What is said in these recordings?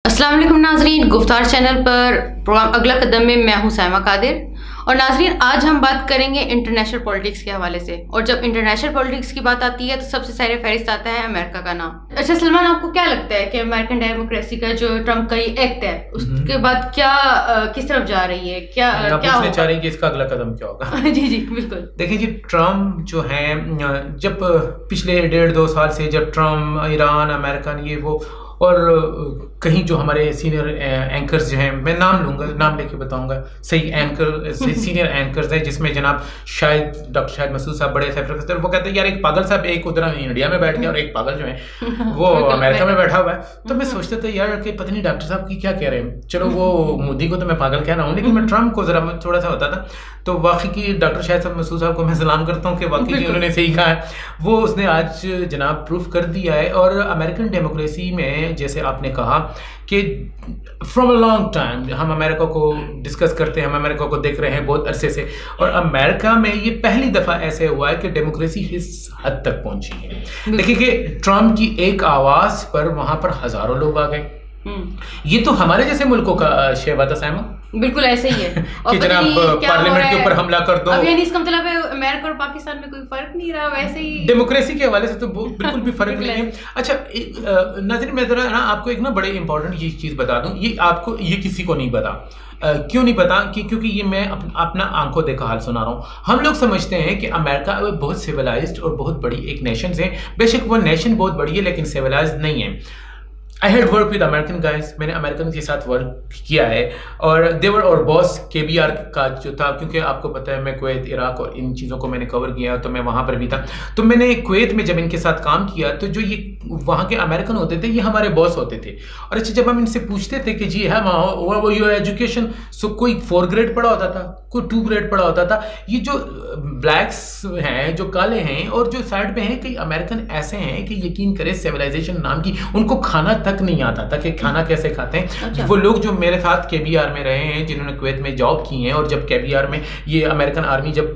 अस्सलाम वालेकुम नाजरीन, गुफ्तार चैनल पर प्रोग्राम अगला कदम में मैं हूं साइमा कादिर। और नाजरीन, आज हम बात करेंगे इंटरनेशनल पॉलिटिक्स के हवाले से। और जब इंटरनेशनल पॉलिटिक्स की बात आती है तो सबसे सारे फहरिस्त आता है अमेरिका का नाम। अच्छा सलमान, आपको क्या लगता है कि अमेरिकन डेमोक्रेसी का जो ट्रम्प का ये एक्ट है उसके बाद क्या किस तरफ जा रही है, क्या पूछना चाह रही हैं कि इसका अगला कदम क्या होगा? जी जी बिल्कुल। देखिए जी, ट्रम्प जो है, जब पिछले 1.5-2 साल से जब ट्रम्प, ईरान, अमेरिका ये वो और कहीं जो हमारे सीनियर एंकर्स जो हैं, मैं नाम लूँगा, नाम लेके बताऊँगा, सही एंकर सीनियर एंकर्स हैं, जिसमें जनाब डॉक्टर शाहिद मसूद साहब बड़े थे, वो कहते हैं यार एक पागल साहब, एक उधर इंडिया में बैठ गया और एक पागल जो है वो अमेरिका में बैठा हुआ है। तो मैं सोचता था यार कि पता नहीं डॉक्टर साहब की क्या कह रहे हैं। चलो वो मोदी को तो मैं पागल कह रहा हूँ, लेकिन मैं ट्रम्प को ज़रा थोड़ा सा होता था। तो वाकई की डॉक्टर शाहिद मसूद साहब को मैं सलाम करता हूँ कि वाकई उन्होंने सही कहा है। वो उसने आज जनाब प्रूफ कर दिया है। और अमेरिकन डेमोक्रेसी में जैसे आपने कहा कि फ्रॉम अ लॉन्ग टाइम हम अमेरिका को डिस्कस करते हैं, हम अमेरिका को देख रहे हैं बहुत अरसे से, और अमेरिका में ये पहली दफ़ा ऐसे हुआ है कि डेमोक्रेसी इस हद तक पहुंची है। देखिए कि ट्रम्प की एक आवाज़ पर वहाँ पर हज़ारों लोग आ गए। ये तो हमारे जैसे मुल्कों का शेवा था साइमा, बिल्कुल ऐसे ही है कि जनाब पार्लियामेंट के ऊपर हमला कर दो। अब यानी इसका मतलब है अमेरिका और पाकिस्तान में कोई फर्क नहीं रहा, वैसे ही डेमोक्रेसी के हवाले से तो बिल्कुल भी फर्क नहीं है। अच्छा नाज़रीन, मैं जरा ना आपको एक ना बड़े इंपॉर्टेंट ये चीज़ बता दूं, ये आपको ये किसी को नहीं पता। क्यों नहीं पता? क्योंकि ये मैं अपना आंखों देखा हाल सुना रहा हूँ। हम लोग समझते हैं कि अमेरिका बहुत सिविलाइज्ड और बहुत बड़ी एक नेशन है। बेशक वो नेशन बहुत बड़ी है लेकिन सिविलाइज्ड नहीं है। I had work with American guys, मैंने अमेरिकन के साथ वर्क किया है। और देवर और बॉस KBR का जो था, क्योंकि आपको पता है मैं कुवैत, इराक और इन चीज़ों को मैंने कवर किया, तो मैं वहाँ पर भी था। तो मैंने कुवैत में जब इनके साथ काम किया तो जो ये वहाँ के अमेरिकन होते थे ये हमारे बॉस होते थे। और अच्छा, जब हम इनसे पूछते थे कि जी है वो योर एजुकेशन, सो कोई 4 ग्रेड पढ़ा होता था, कोई 2 ग्रेड पढ़ा होता था। ये जो ब्लैक्स हैं, जो काले हैं और जो साइड पे हैं, कई अमेरिकन ऐसे हैं कि यकीन करें सिविलाइजेशन नाम की उनको खाना तक नहीं आता था कि खाना कैसे खाते हैं। अच्छा। वो लोग जो मेरे साथ KBR में रहे हैं, जिन्होंने कुवैत में जॉब की हैं, और जब KBR में ये अमेरिकन आर्मी जब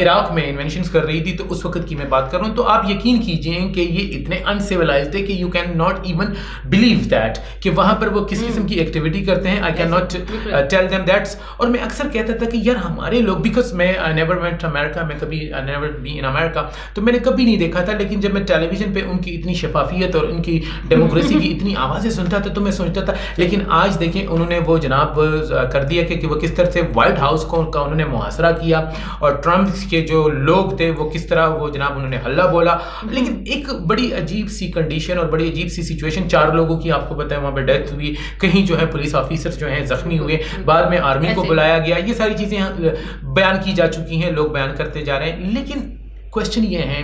इराक में इन्वेंशंस कर रही थी तो उस वक्त की मैं बात कर रहा हूँ, तो आप यकीन कीजिए कि ये इतने अनसिविलाइज्ड थे कि you can not even believe that कि वहाँ पर वो किस किस्म की एक्टिविटी करते हैं। I can not tell them that's. और मैं अक्सर कहता था कि यार हमारे लोग, बिकॉज मैं नेवर वेंट अमेरिका, मैं कभी नेवर बी इन अमेरिका, तो मैंने कभी नहीं देखा था। लेकिन जब मैं टेलीविजन पे उनकी इतनी शफाफियत और उनकी डेमोक्रेसी की इतनी आवाज़ें सुनता था तो मैं सोचता था। लेकिन आज देखें उन्होंने वो जनाब कर दिया कि वो किस तरह से व्हाइट हाउस का उन्होंने मुहासरा किया, और ट्रम्प के जो लोग थे वो किस तरह वो जनाब उन्होंने हल्ला बोला। लेकिन एक बड़ी अजीब सी कंडीशन और बड़ी अजीब सी सिचुएशन, 4 लोगों की आपको पता है वहाँ पर डेथ हुई, कहीं जो है पुलिस ऑफिसर जो हैं जख्मी हुए, बाद में आर्मी को बुलाया गया। ये सारी चीज़ें बयान की जा चुकी हैं, लोग बयान करते जा रहे हैं। लेकिन क्वेश्चन ये है,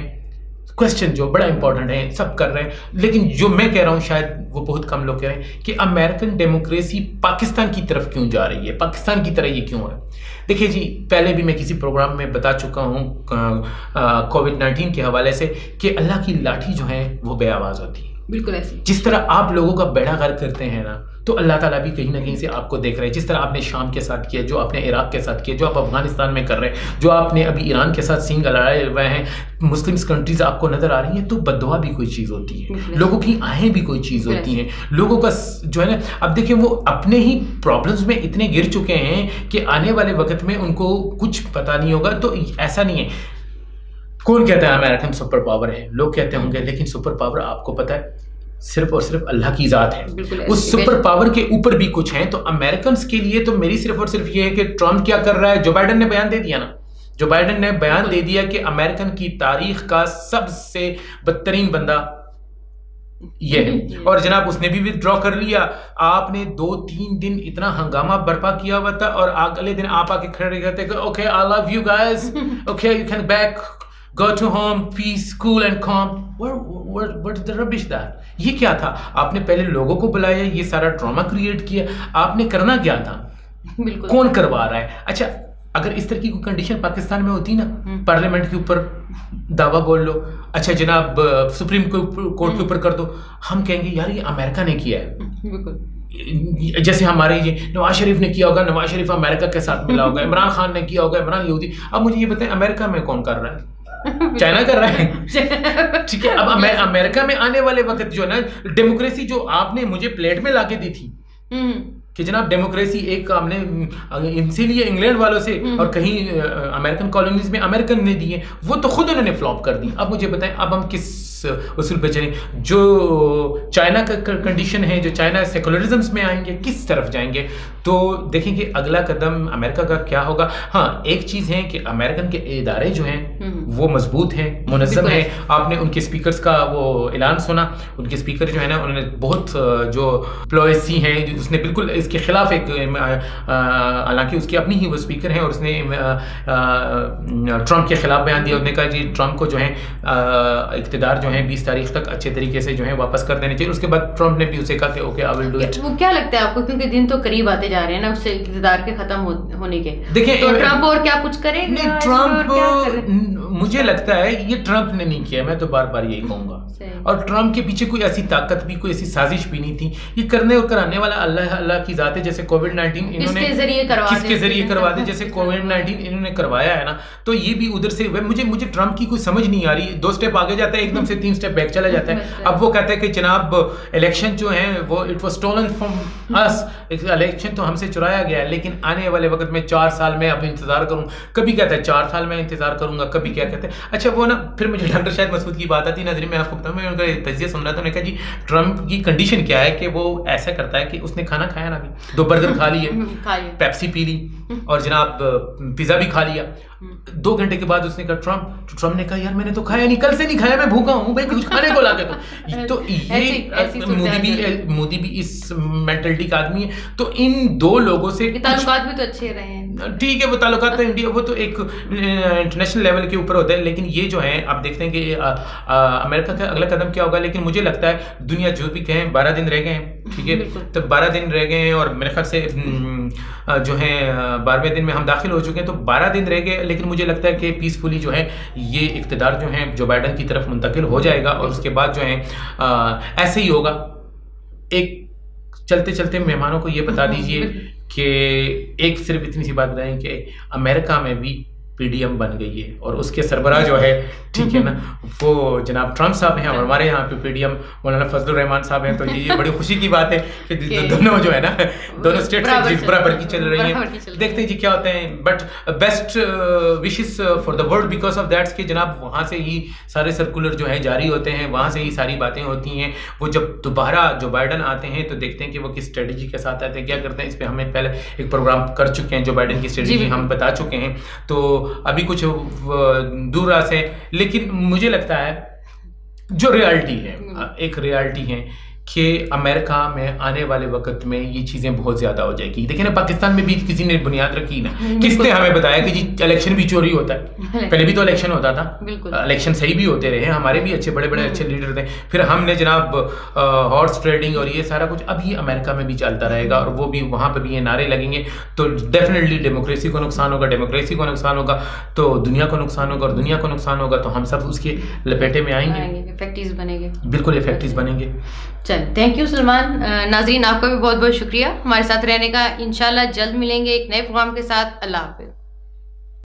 क्वेश्चन जो बड़ा इंपॉर्टेंट है, सब कर रहे हैं, लेकिन जो मैं कह रहा हूँ शायद वो बहुत कम लोग कह रहे हैं कि अमेरिकन डेमोक्रेसी पाकिस्तान की तरफ क्यों जा रही है, पाकिस्तान की तरह ये क्यों है। देखिए जी, पहले भी मैं किसी प्रोग्राम में बता चुका हूँ कोविड-19 के हवाले से कि अल्लाह की लाठी जो है वो बेआवाज़ होती है। बिल्कुल ऐसे जिस तरह आप लोगों का बेड़ा गर्क करते हैं ना, तो अल्लाह ताला भी कहीं ना कहीं से आपको देख रहे हैं। जिस तरह आपने शाम के साथ किया, जो आपने इराक के साथ किया, जो आप अफगानिस्तान में कर रहे हैं, जो आपने अभी ईरान के साथ सिंग लड़ाए हुए हैं, मुस्लिम्स कंट्रीज आपको नज़र आ रही हैं, तो बद्दुआ भी कोई चीज़ होती है, लोगों की आहें भी कोई चीज़ होती हैं, लोगों का जो है ना। अब देखिए वो अपने ही प्रॉब्लम्स में इतने गिर चुके हैं कि आने वाले वक्त में उनको कुछ पता नहीं होगा। तो ऐसा नहीं है, कौन कहता है अमेरिकन सुपर पावर है, लोग कहते होंगे, लेकिन सुपर पावर आपको पता है सिर्फ और सिर्फ अल्लाह की ज़ात है। उस सुपर पावर के ऊपर भी कुछ है। तो अमेरिकन के लिए तो मेरी सिर्फ और सिर्फ ये है कि ट्रम्प क्या कर रहा है। जो बाइडन ने बयान दे दिया ना, जो बाइडन ने बयान दे दिया कि अमेरिकन की तारीख का सबसे बदतरीन बंदा ये है, और जनाब उसने भी विथड्रॉ कर लिया। आपने 2-3 दिन इतना हंगामा बर्पा किया हुआ था, और अगले दिन आप आके खड़े रहते कि okay I love you guys, okay you can back, go to home, peace, cool and calm. What is the rubbish that? ये क्या था? आपने पहले लोगों को बुलाया, ये सारा ड्रामा क्रिएट किया, आपने करना क्या था? बिल्कुल। कौन करवा रहा है? अच्छा, अगर इस तरह की कोई कंडीशन पाकिस्तान में होती ना, पार्लियामेंट के ऊपर दावा बोल लो, अच्छा जनाब सुप्रीम कोर्ट के ऊपर कर दो, हम कहेंगे यार ये अमेरिका ने किया है। बिल्कुल। जैसे हमारे ये नवाज शरीफ ने किया होगा, नवाज शरीफ अमेरिका के साथ मिला होगा, इमरान खान ने किया होगा, इमरान यहूदी। अब मुझे ये बताएं अमेरिका में कौन कर रहा है? चाइना कर रहा है। ठीक है, अब अमेरिका में आने वाले वक्त जो है ना, डेमोक्रेसी जो आपने मुझे प्लेट में लाके दी थी कि जनाब डेमोक्रेसी एक हमने इनसे लिए इंग्लैंड वालों से और कहीं अमेरिकन कॉलोनीज में अमेरिकन ने दिए, वो तो खुद उन्होंने फ्लॉप कर दी। अब मुझे बताएं, अब हम किस उसूल पे चलें? जो चाइना का कंडीशन है, जो चाइना सेकुलरिज्म में आएंगे, किस तरफ जाएंगे? तो देखेंगे अगला कदम अमेरिका का क्या होगा। हाँ, एक चीज़ है कि अमेरिकन के इदारे जो हैं वो मजबूत हैं, मुनज़्ज़म हैं। आपने उनके स्पीकर्स का वो ऐलान सुना, उनके स्पीकर जो है ना, उन्होंने बहुत जो पॉलिसी हैं उसने बिल्कुल इसके खिलाफ एक, हालांकि उसकी अपनी ही वो स्पीकर हैं और उसने ट्रंप के खिलाफ बयान दिया। उसने कहा जी ट्रंप को जो है इक़्तिदार जो है 20 तारीख तक अच्छे तरीके से जो है वापस कर देने चाहिए। उसके बाद ट्रंप ने भी उसे कहा कि okay I will do it. वो क्या लगता है आपको, क्योंकि दिन तो करीब आते जा रहे हैं ना उससे इक़्तिदार के खत्म होने के, देखिए तो ट्रंप और क्या कुछ करेगा? नहीं, ट्रंप मुझे लगता है ये ट्रंप ने नहीं किया, मैं तो बार बार यही कहूंगा। और ट्रंप के पीछे कोई ऐसी ताकत भी, कोई ऐसी साजिश भी नहीं थी। ये करने और कराने वाला अल्लाह की जात है। जैसे कोविड-19 इन्होंने किसके जरिए करवा दे, जैसे कोविड-19 इन्होंने करवाया है ना, तो ये भी उधर से मुझे ट्रंप की कोई समझ नहीं आ रही। 2 स्टेप आगे जाता है, एकदम से 3 स्टेप बैक चला जाता है। अब वो कहता है कि जनाब इलेक्शन जो है वो it was stolen from us, election तो हमसे चुराया गया है, लेकिन आने वाले वक्त में 4 साल में अब इंतजार करूँ। कभी कहता है 4 साल में इंतजार करूंगा, कभी क्या कहते हैं। अच्छा वो ना, फिर मुझे डॉक्टर शाहिद मसूद की बात आती है। नाज़रीन मैं आपको बताऊँ, मैं उनका तजिया सुन रहा था, उन्होंने कहा जी ट्रंप की कंडीशन क्या है कि वो ऐसा करता है कि उसने खाना खाया ना, अभी 2 बर्गर खा लिए, पेप्सी पी ली और जनाब पिज़्ज़ा भी खा लिया। 2 घंटे के बाद उसने कहा ट्रंप ने कहा यार मैंने तो खाया नहीं, कल से नहीं खाया, मैं भूखा हूँ भाई, कुछ खाने को ला के तो ये मोदी भी इस मेंटलिटी का आदमी है। तो इन 2 लोगों से ताल्लुकात भी तो अच्छे रहे हैं। ठीक है, वो ताल्लुकात तो इंडिया, वो तो एक इंटरनेशनल लेवल के ऊपर होता है। लेकिन ये जो है आप देखते हैं कि अमेरिका का अगला कदम क्या होगा। लेकिन मुझे लगता है दुनिया जो भी कहें 12 दिन रह गए हैं, ठीक है, तो 12 दिन रह गए हैं और मेरे ख्याल से जो है 12वें दिन में हम दाखिल हो चुके हैं, तो 12 दिन रह गए। लेकिन मुझे लगता है कि पीसफुली जो है ये इक़्तिदार जो है जो बाइडन की तरफ मुंतकिल हो जाएगा और उसके बाद जो है ऐसे ही होगा। एक चलते चलते मेहमानों को ये बता दीजिए कि एक सिर्फ इतनी सी बात बताएं कि अमेरिका में भी पीडीएम बन गई है और उसके सरबराह जो है, ठीक है ना, वो जनाब ट्रंप साहब हैं और हमारे यहाँ पे पीडीएम मौलाना फजलुर रहमान साहब हैं। तो ये बड़ी खुशी की बात है कि दोनों जो है ना, दोनों स्टेट से बराबर की चल रही हैं। देखते हैं जी क्या होते हैं, but best wishes for the world because of that's कि जनाब वहाँ से ही सारे सर्कुलर जो है जारी होते हैं, वहाँ से ही सारी बातें होती हैं। वो जब दोबारा जो बाइडन आते हैं तो देखते हैं कि वो किस स्ट्रेटजी के साथ आते हैं, क्या करते हैं। इस पर हमें पहले एक प्रोग्राम कर चुके हैं, जो बाइडन की स्ट्रेटजी हम बता चुके हैं। तो अभी कुछ दूर रास है, लेकिन मुझे लगता है जो रियलिटी है, एक रियलिटी है कि अमेरिका में आने वाले वक्त में ये चीज़ें बहुत ज़्यादा हो जाएगी। देखिए ना, पाकिस्तान में भी किसी ने बुनियाद रखी ना, किसने हमें बताया कि जी इलेक्शन भी चोरी होता है। पहले भी तो इलेक्शन होता था, इलेक्शन सही भी होते रहे, हमारे भी अच्छे बड़े बड़े अच्छे लीडर थे। फिर हमने जनाब हॉर्स ट्रेडिंग और ये सारा कुछ, अब ये अमेरिका में भी चलता रहेगा और वो भी वहाँ पर भी ये नारे लगेंगे। तो डेफिनेटली डेमोक्रेसी को नुकसान होगा, डेमोक्रेसी को नुकसान होगा तो दुनिया को नुकसान होगा और दुनिया को नुकसान होगा तो हम सब उसके लपेटे में आएंगे, इफेक्टिव बनेंगे, बिल्कुल इफेक्टिव बनेंगे। चल, थैंक यू सलमान। नाज़रीन आपका भी बहुत बहुत शुक्रिया हमारे साथ रहने का। इंशाल्लाह जल्द मिलेंगे एक नए प्रोग्राम के साथ। अल्लाह हाफिज़।